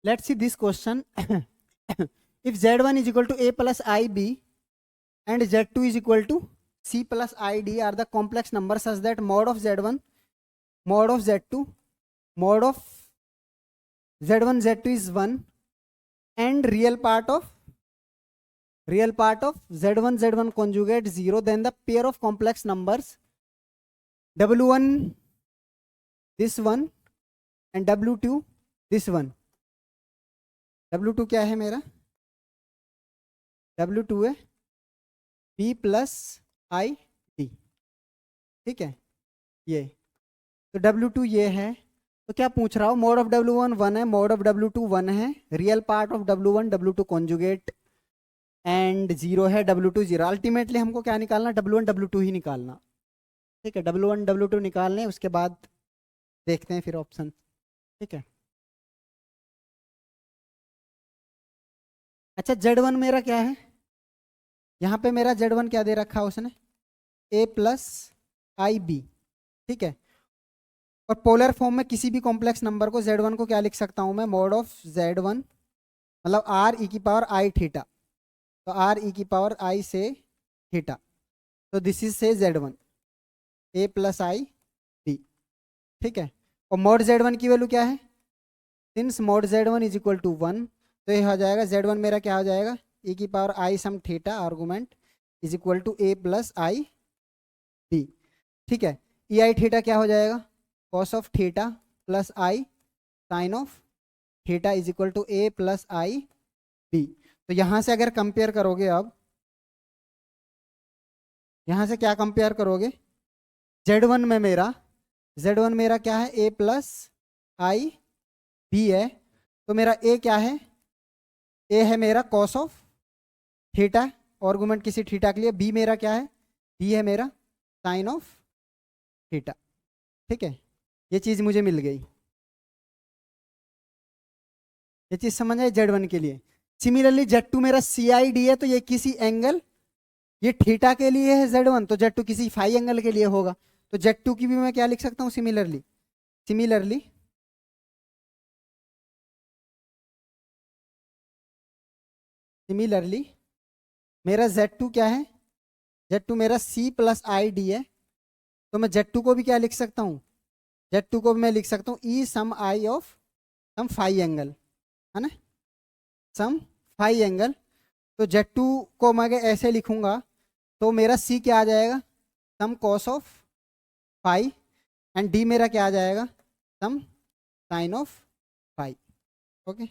Let's see this question. If z1 is equal to a plus ib and z2 is equal to c plus id are the complex numbers such that mod of z1, mod of z2, mod of z1 z2 is 1 and real part of z1 z1 conjugate 0, then the pair of complex numbers w1 this one and w2 this one. w2 क्या है मेरा? w2 है p plus I D, ठीक है ये. तो w2 ये है. तो क्या पूछ रहा हूँ? मोड ऑफ w1 1 है, मोड ऑफ w2 1 है, real part of w1 w2 conjugate and 0 है, w2 0. अल्टीमेटली हमको क्या निकालना? w1 w2 ही निकालना. ठीक है, w1 w2 निकालने, उसके बाद देखते हैं फिर ऑप्शन. ठीक है. अच्छा, z1 मेरा क्या है? यहाँ पे मेरा z1 क्या दे रखा है उसने? a plus I B. ठीक है. और पोलर फॉर्म में किसी भी कॉम्प्लेक्स नंबर को z1 को क्या लिख सकता हूं मैं? मोड ऑफ z1 मतलब r e की पावर आई थीटा. तो r e की पावर आई से थीटा. तो दिस इज से z1 a plus I B. ठीक है. और मोड z1 की वैल्यू क्या है? Since mod z1 is equal to 1, तो ये हो जाएगा z1 मेरा क्या हो जाएगा? e की power I sum theta argument is equal to a plus I B. ठीक है. e आई थीटा क्या हो जाएगा? Cos of theta plus I sine of theta is equal to a plus I B. तो यहां से अगर कंपेयर करोगे, अब यहां से क्या कंपेयर करोगे? z1 में मेरा क्या है? a प्लस आई बी है. तो मेरा a क्या है? a है मेरा कॉस ऑफ थीटा, आर्गुमेंट किसी थीटा के लिए. b मेरा क्या है? b है मेरा साइन ऑफ थीटा. ठीक है, ये चीज मुझे मिल गई. ये चीज समझ आई z1 के लिए. सिमिलरली z2 मेरा सी आई डी है, तो ये किसी एंगल, ये थीटा के लिए है z1, तो z2 किसी फाई एंगल के लिए होगा. तो z2 की भी मैं क्या लिख सकता हूँ? सिमिलरली मेरा z2 क्या है? z2 मेरा c प्लस आई डी है. तो मैं z2 को भी क्या लिख सकता हूँ? z2 को भी मैं लिख सकता हूँ ई सम आई ऑफ सम फाई एंगल, है ना? सम फाई एंगल. तो z2 को मैं अगर ऐसे लिखूंगा तो मेरा c क्या आ जाएगा? Sum cos of phi. And d मेरा क्या आ जाएगा? Sum sine of phi. Okay.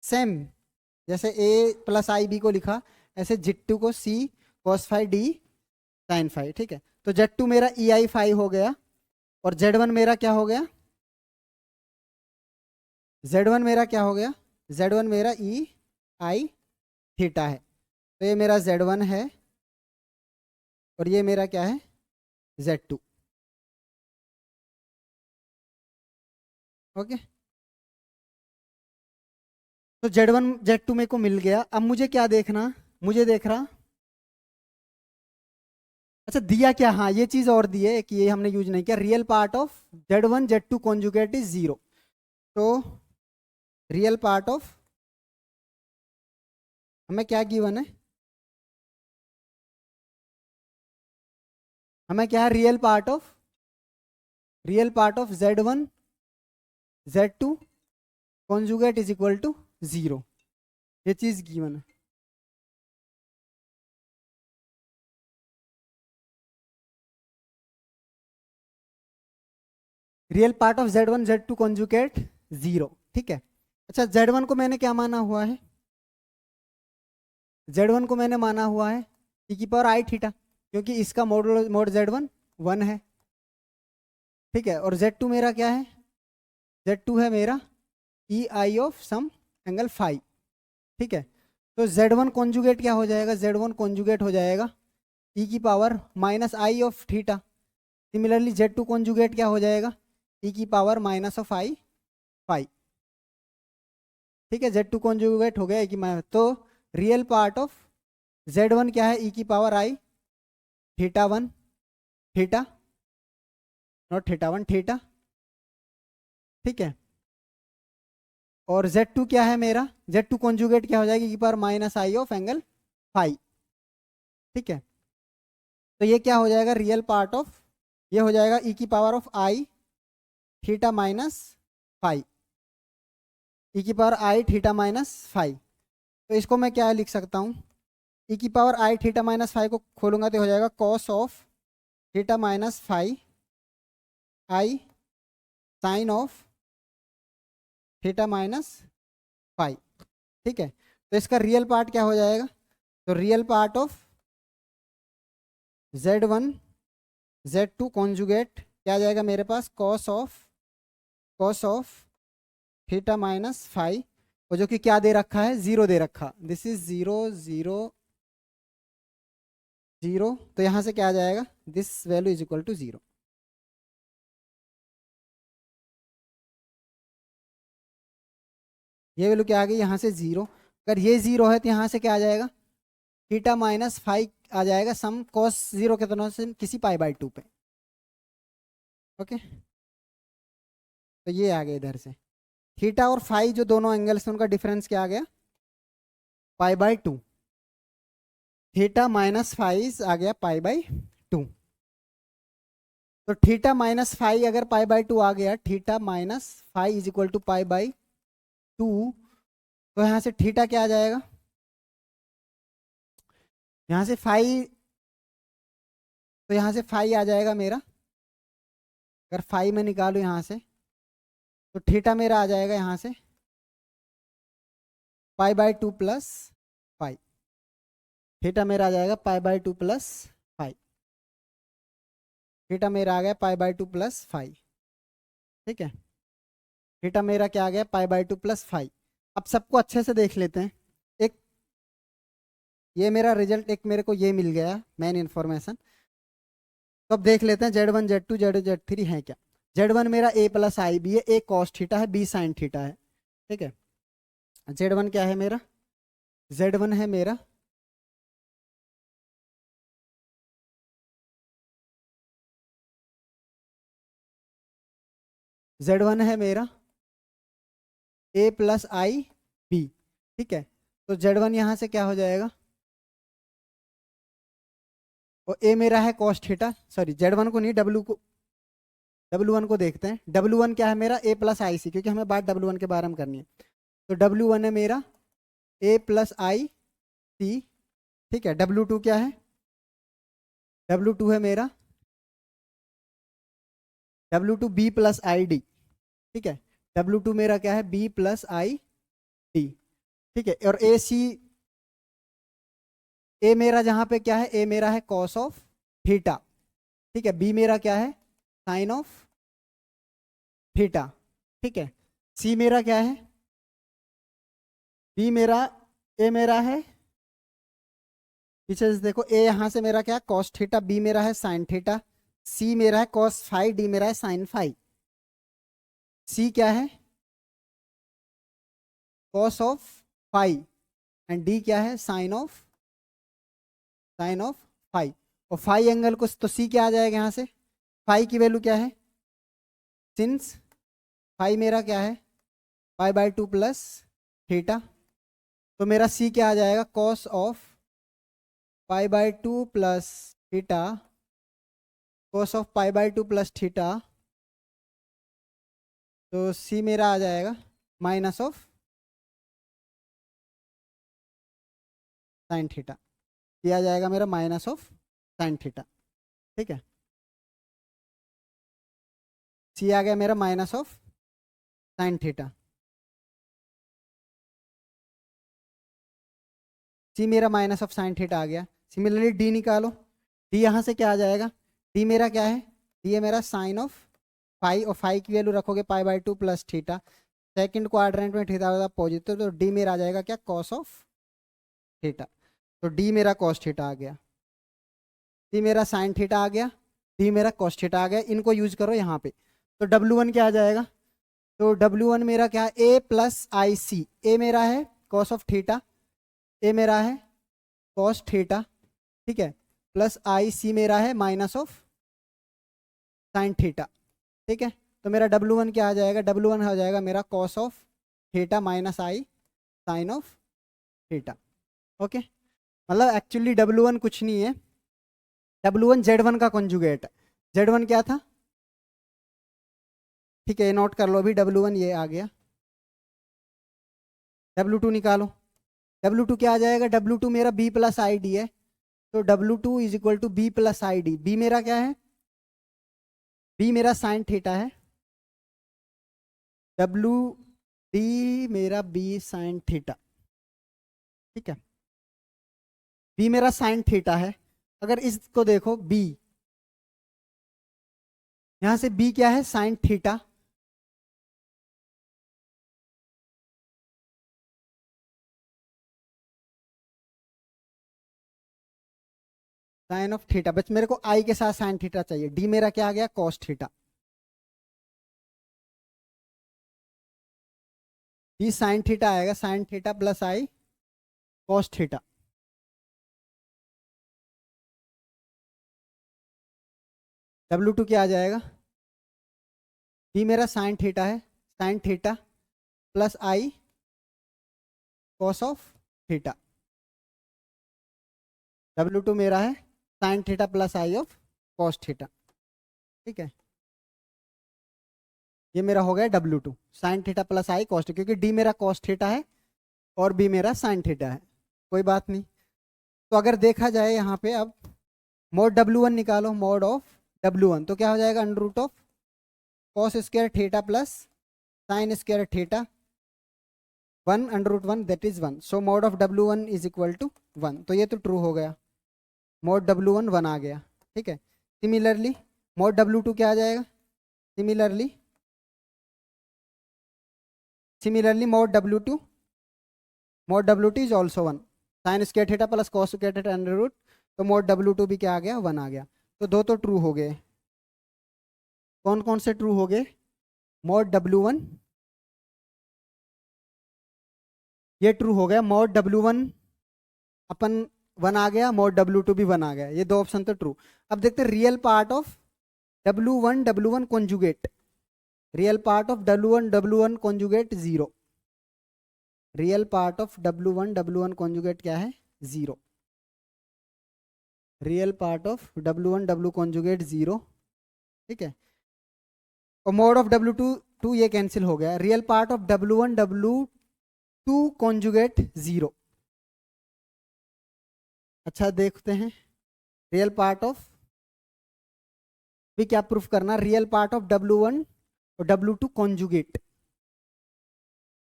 Same जैसे a प्लस आई बी को लिखा, ऐसे z2 को c cos phi d sine phi. ठीक है. तो z2 मेरा ई आई फाई हो गया और z1 मेरा क्या हो गया? z1 मेरा क्या हो गया? z1 मेरा ई आई थीटा है. तो ये मेरा z1 है और ये मेरा क्या है? z2. ओके. तो z1 z2 मेरे को मिल गया. अब मुझे क्या देखना? मुझे देख रहा, अच्छा दिया क्या? हाँ, ये चीज और दी है कि ये हमने यूज नहीं किया. Real part of z1 z2 conjugate is 0. तो रियल पार्ट ऑफ हमें क्या गिवन है? हमें क्या है? Real part of z1 z2 conjugate is equal to 0. ये चीज गिवन है. Real part of z1 z2 conjugate 0. ठीक है. अच्छा, z1 को मैंने क्या माना हुआ है? z1 को मैंने माना हुआ है e की पावर आई थीटा, क्योंकि इसका मोड z1 1 है. ठीक है. और z2 मेरा क्या है? z2 है मेरा ई आई ऑफ सम एंगल फाई. ठीक है. तो z1 कॉन्जुगेट क्या हो जाएगा? z1 कॉन्जुगेट हो जाएगा e की power minus I of theta. Similarly z2 conjugate क्या हो जाएगा? e की power minus of I phi. ठीक है. z2 कॉन्जुगेट हो गया e की माइनस. तो रियल पार्ट ऑफ z1 क्या है? e की power I theta 1 theta, not theta 1 theta. ठीक है. और Z2 क्या है मेरा, Z2 कॉन्जुगेट क्या हो जाएगी, E power minus I of angle phi. ठीक है, तो ये क्या हो जाएगा, रियल पार्ट ऑफ, ये हो जाएगा ई की power of I theta minus phi, E की power I theta minus phi. तो इसको मैं क्या लिख सकता हूँ, ई की power I theta minus phi को खोलूंगा तो हो जाएगा cos of theta minus phi I sine of theta minus phi. ठीक है, तो इसका रियल पार्ट क्या हो जाएगा, तो real part of Z1 Z2 conjugate क्या आ जाएगा मेरे पास, cos of theta minus phi, और जो कि क्या दे रखा है, जीरो दे रखा, this is zero zero zero, तो यहां से क्या आ जाएगा, this value is equal to zero. ये वैल्यू क्या आ गई, यहाँ से जीरो, अगर ये जीरो है तो यहाँ से क्या आ जाएगा, थीटा माइनस फाइव आ जाएगा सम कॉस जीरो के दोनों से किसी पाई बाई टू पे। ओके, तो ये आ गया इधर से, थीटा और फाई जो दोनों एंगल्स हैं उनका डिफरेंस क्या आ गया, pi by two, theta minus five आ गया पाई बाई टू। तो थीटा माइनस फाइव अगर पाई बाई टू आ गया, theta minus five is equal to pi by two, तो यहाँ से थीटा क्या आ जाएगा, यहाँ से फाइव, तो यहाँ से फाइव आ जाएगा मेरा, अगर फाइव में निकालू यहाँ से तो थीटा मेरा आ जाएगा यहाँ से पाई by two plus five, theta मेरा आ जाएगा पाई by two plus five, theta मेरा आ गया pi by two plus five. ठीक है, थीटा मेरा क्या आ गया, pi by two plus five. अब सबको अच्छे से देख लेते हैं, एक ये मेरा रिजल्ट, एक मेरे को ये मिल गया मेन इन्फॉर्मेशन। तो अब देख लेते हैं Z1 Z2 Z3 है क्या। Z1 मेरा a प्लस आई बी है, a कॉस थीटा है, b साइन थीटा है। ठीक है, Z1 क्या है मेरा, Z1 है मेरा Z1 है मेरा a प्लस आई बी। ठीक है, तो Z1 यहाँ से क्या हो जाएगा, और a मेरा है कॉस थीटा, सॉरी Z1 को नहीं, W1 को देखते हैं। W1 क्या है मेरा, a प्लस आई सी, क्योंकि हमें बात W1 के बारे में करनी है। तो W1 है मेरा a प्लस आई सी। ठीक है, W2 क्या है, W2 है मेरा W2 b plus I D. ठीक है, W2 मेरा क्या है, b प्लस आई डी। ठीक है, और a मेरा जहां पे क्या है, a मेरा है कॉस ऑफ थीटा। ठीक है, b मेरा क्या है, साइन ऑफ थीटा। ठीक है, c मेरा क्या है, b मेरा, a मेरा है, पीछे से देखो, a यहां से मेरा क्या है कॉस थीटा, b मेरा है साइन थीटा, c मेरा है कॉस फाइव, d मेरा है साइन फाइव। c क्या है, cos of five, and d क्या है, साइन ऑफ फाइव। और फाइव एंगल को तो c क्या आ जाएगा यहाँ से, फाइव की वैल्यू क्या है, सिंस फाइव मेरा क्या है, पाई बाई टू प्लस थीटा, तो मेरा c क्या आ जाएगा, cos of pi by two plus theta, cos of pi by two plus theta, तो c मेरा आ जाएगा माइनस ऑफ साइन थीटा, ये आ जाएगा मेरा माइनस ऑफ साइन थीटा। ठीक है, c आ गया मेरा minus of sine theta, c मेरा माइनस ऑफ साइन थीटा आ गया। सिमिलरली d निकालो, d यहाँ से क्या आ जाएगा, d मेरा क्या है, d है मेरा साइन ऑफ फाइव, और फाइव की वैल्यू रखोगे पाई by two plus theta, second quadrant में थीटा होगा पॉजिटिव, तो d मेरा आ जाएगा क्या, कॉस ऑफ थीटा। तो d मेरा कॉस थीटा आ गया, d मेरा साइन थीटा आ गया, d मेरा कॉस थीटा आ गया। इनको यूज करो यहाँ पे, तो W1 क्या आ जाएगा, तो W1 मेरा क्या है, a plus I C, a मेरा है कॉस ऑफ थीटा, a मेरा है कॉस थीटा। ठीक है, प्लस आई सी मेरा है माइनस ऑफ साइन थीटा। ठीक है, तो मेरा W1 क्या आ जाएगा, W1 हो जाएगा मेरा cos of theta minus I sine of theta. Okay, मतलब एक्चुअली W1 कुछ नहीं है, W1 Z1 का कॉन्जुगेट है। Z1 क्या था? ठीक है, नोट कर लो अभी, W1 ये आ गया। W2 निकालो। W2 क्या आ जाएगा? W2 मेरा B प्लस आई डी है, तो W2 is equal to B plus I D. B मेरा क्या है? B मेरा साइन थीटा है, W D मेरा B साइन थीटा। ठीक है, B मेरा साइन थीटा है। अगर इसको देखो B, यहां से B क्या है? Sine theta. Sine of theta, बस मेरे को I के साथ साइन थीटा चाहिए। D मेरा क्या आ गया? Cos theta. D sine theta आएगा, sine theta plus I cos theta. W2 क्या आ जाएगा? B मेरा साइन थीटा है, sine theta plus I cos of theta. W2 मेरा है sine theta plus I of cos theta. ठीक है, ये मेरा हो गया W2 sine theta plus I cos theta, क्योंकि D मेरा कॉस थीटा है और B मेरा साइन थीटा है। कोई बात नहीं। तो अगर देखा जाए यहाँ पे, अब मोड W1 निकालो, मोड ऑफ W1, तो क्या हो जाएगा? Under root of cos square theta plus sine square theta, 1 under root 1 that is 1। So mod of W1 is equal to 1। तो ये तो ट्रू हो गया, मोड W1 1 आ गया। ठीक है, सिमिलरली मोड W2 क्या आ जाएगा? Similarly mod W2 is also 1, sine square theta plus cos square theta under root. तो मोड W2 भी क्या आ गया? 1 आ गया। तो दो तो ट्रू हो गए। कौन कौन से ट्रू हो गए? मोड W1 ये ट्रू हो गया, मोड W1 अपन 1 आ गया, मोड W2 भी 1 आ गया, ये दो ऑप्शन तो ट्रू। अब देखते हैं real part of W1 conjugate. Real part of W1 conjugate 0। Real part of W1 conjugate क्या है? 0। Real part of W1 conjugate 0। ठीक है, और मोड ऑफ W2 ये कैंसिल हो गया। Real part of W2 conjugate 0। अच्छा देखते हैं रियल पार्ट ऑफ, भी क्या प्रूफ करना? रियल पार्ट ऑफ W1 और W2 conjugate,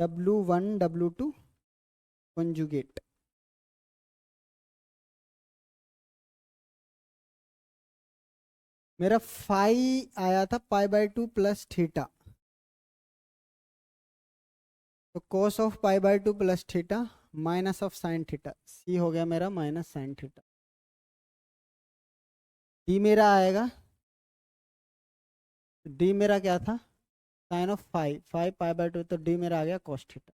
W1 W2 conjugate. मेरा फाई आया था π/2 प्लस थीटा, तो cos of π/2 plus theta minus of sine theta, C हो गया मेरा माइनस साइन थीटा। डी मेरा आएगा, डी मेरा क्या था? साइन ऑफ फाइव π/2, तो डी मेरा आ गया cos थीटा।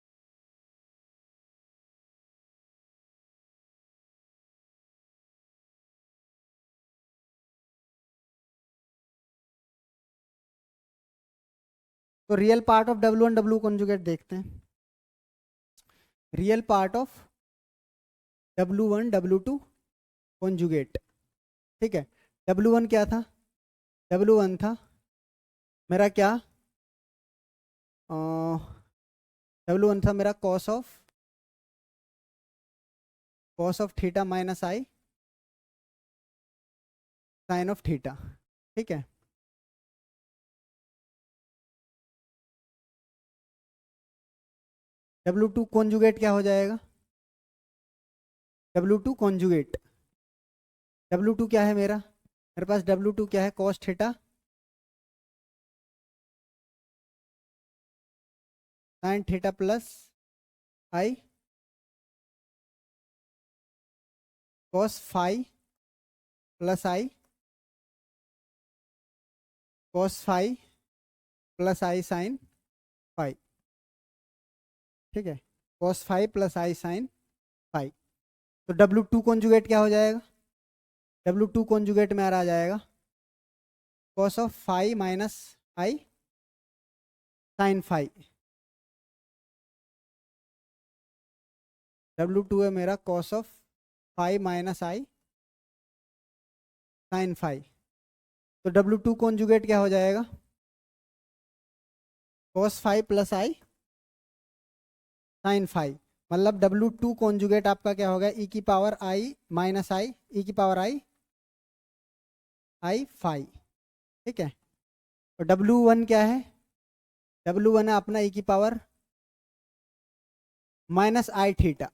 तो real part of W1 W conjugate देखते हैं। Real part of W1 W2 conjugate. ठीक है, W1 क्या था? W1 था मेरा क्या? W1 था मेरा cos of theta minus I sine of theta. ठीक है, W2 कॉन्जुगेट क्या हो जाएगा? W2 कॉन्जुगेट, W2 क्या है मेरे पास W2 क्या है? Cos theta sine theta plus I cos phi plus I cos phi plus I sine phi. ठीक है, cos phi plus I sine phi. तो W2 कॉन्जुगेट क्या हो जाएगा? W2 कॉन्जुगेट में आ जाएगा cos of phi minus I sine phi. W2 है मेरा cos of phi minus I sine phi. तो W2 कॉन्जुगेट क्या हो जाएगा, cos phi plus I sine phi. मतलब W2 कॉन्जुगेट आपका क्या होगा, e की power I minus I e की पावर आई फाइव। ठीक है। तो W1 क्या है, W1 है अपना e की पावर माइनस आई थीटा।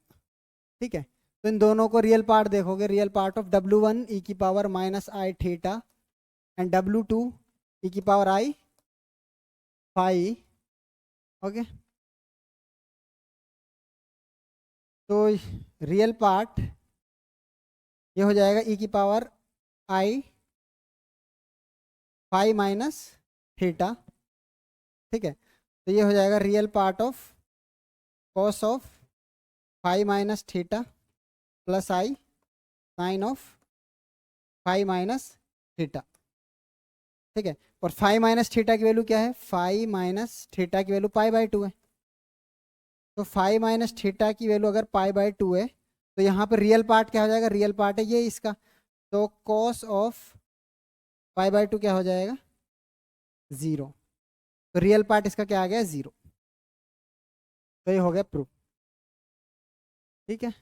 ठीक है। तो इन दोनों को रियल पार्ट देखोगे, real part of W1 e की पावर माइनस आई थीटा एंड W2 e की पावर आई फाइव। ओके। तो रियल पार्ट ये हो जाएगा e की power I phi minus theta. ठीक है। तो ये हो जाएगा real part of cos of phi minus theta plus I sine of phi minus theta. ठीक है। और फाइव माइनस थीटा की वैल्यू क्या है, फाइव माइनस थीटा की वैल्यू पाई बाई टू है। तो फाइव माइनस थीटा की वैल्यू अगर पाई बाई टू है तो यहाँ पर रियल पार्ट क्या हो जाएगा, रियल पार्ट है ये इसका। तो cos of pi by to क्या हो जाएगा, जीरो। तो रियल पार्ट इसका क्या आ गया, जीरो। तो ये हो गया प्रूफ। ठीक है।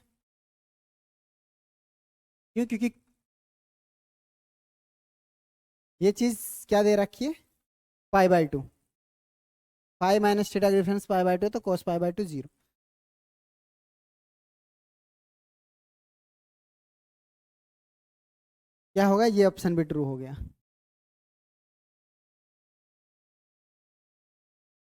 क्यों, क्योंकि ये चीज क्या दे रखी है, पाई by to. Five minus theta का डिफरेंस पाई बाई टू, तो cos pi by to zero. क्या होगा, ये ऑप्शन भी ट्रू हो गया।